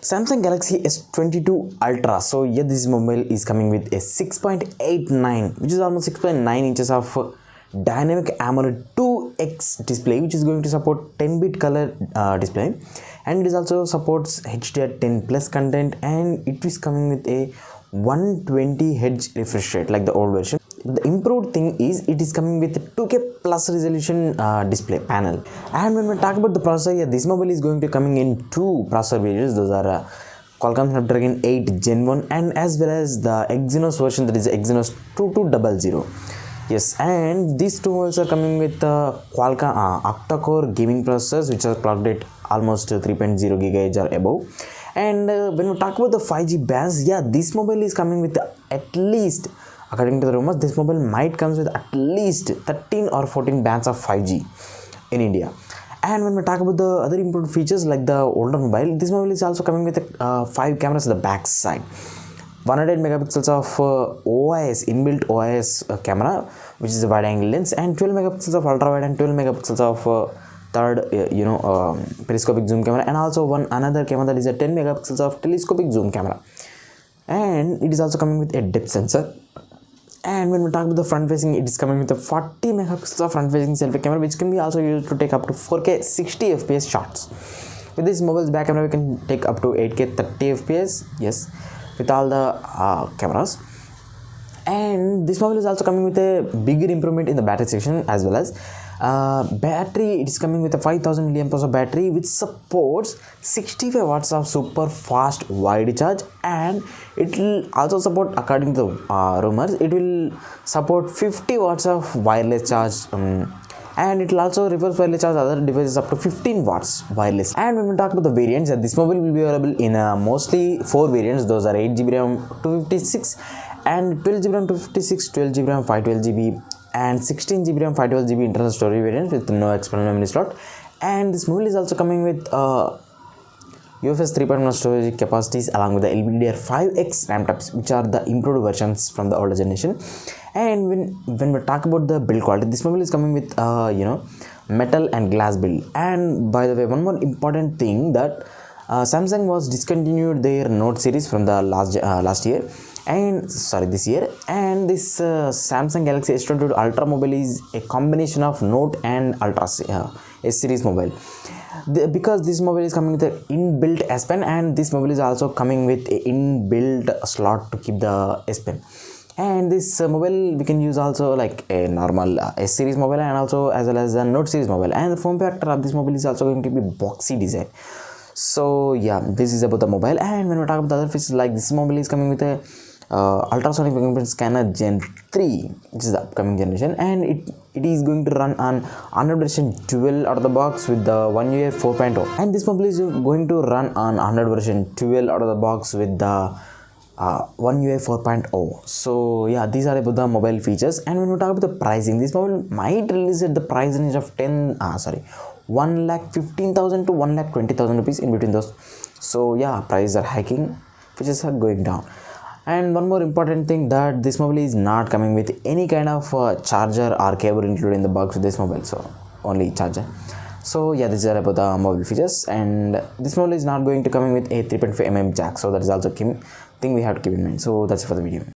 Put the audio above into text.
Samsung Galaxy S22 Ultra. So yeah, this mobile is coming with a 6.89, which is almost 6.9 inches of dynamic AMOLED 2x display, which is going to support 10-bit color display, and it also supports HDR10 plus content, and it is coming with a 120 Hz refresh rate like the old version. The improved thing is it is coming with 2K plus resolution display panel. And when we talk about the processor, yeah, this mobile is going to coming in two processor variants. Those are Qualcomm Snapdragon 8 Gen 1 and as well as the Exynos version, that is Exynos 2200. Yes, and these two mobiles are coming with Qualcomm octa-core gaming processors, which are clocked at almost 3.0 GHz or above. And when we talk about the 5G bands, yeah, this mobile is coming with at least, according to the rumors, this mobile might comes with at least 13 or 14 bands of 5G in India. And when we talk about the other improved features like the older mobile, this mobile is also coming with 5 cameras at the back side. 108 megapixels of OIS, inbuilt OIS camera, which is a wide angle lens, and 12 megapixels of ultra wide and 12 megapixels of third periscopic zoom camera, and also another camera that is a 10 megapixels of telescopic zoom camera. And it is also coming with a depth sensor. And when we talk about the front facing, it is coming with a 40 megapixels of front facing selfie camera, which can be also used to take up to 4K 60 fps shots. With this mobile's back camera, we can take up to 8K 30 fps, yes, with all the cameras. And this mobile is also coming with a bigger improvement in the battery section, as well as battery. It is coming with a 5000 mAh of battery, which supports 65 watts of super fast wide charge, and it will also support, according to rumors, it will support 50 watts of wireless charge, and it will also reverse wireless charge other devices up to 15 watts wireless. And when we talk about the variants, this mobile will be available in mostly 4 variants. Those are 8GB RAM 256 and 12GB RAM 256, 12GB RAM 512GB, and 16GB RAM 512GB internal storage variants with no external memory slot. And this mobile is also coming with UFS 3.1 storage capacities along with the LPDDR5X RAM types, which are the improved versions from the older generation. And when we talk about the build quality, this mobile is coming with metal and glass build. And by the way, one more important thing, that Samsung was discontinued their Note series from the this year, and this Samsung Galaxy S22 Ultra mobile is a combination of Note and Ultra S series mobile. Because this mobile is coming with an inbuilt S Pen, and this mobile is also coming with an inbuilt slot to keep the S Pen. And this mobile we can use also like a normal S series mobile, and also as well as a Note series mobile. And the form factor of this mobile is also going to be boxy design. So yeah, this is about the mobile. And when we talk about the other features, like this mobile is coming with a ultrasonic fingerprint scanner Gen 3, which is the upcoming generation, and it is going to run on Android version 12 out of the box with the One UI 4.0. And this mobile is going to run on Android version 12 out of the box with the One UI 4.0. So yeah, these are about the mobile features. And when we talk about the pricing, this mobile might release at the price range of 1,15,000 to 1,20,000 rupees, in between those. So yeah, prices are hiking, features are going down. And one more important thing, that this mobile is not coming with any kind of charger or cable included in the box with this mobile, so only charger. So yeah, this is about the mobile features. And this mobile is not going to coming with a 3.5mm jack, so that is also thing we have to keep in mind. So that's it for the video.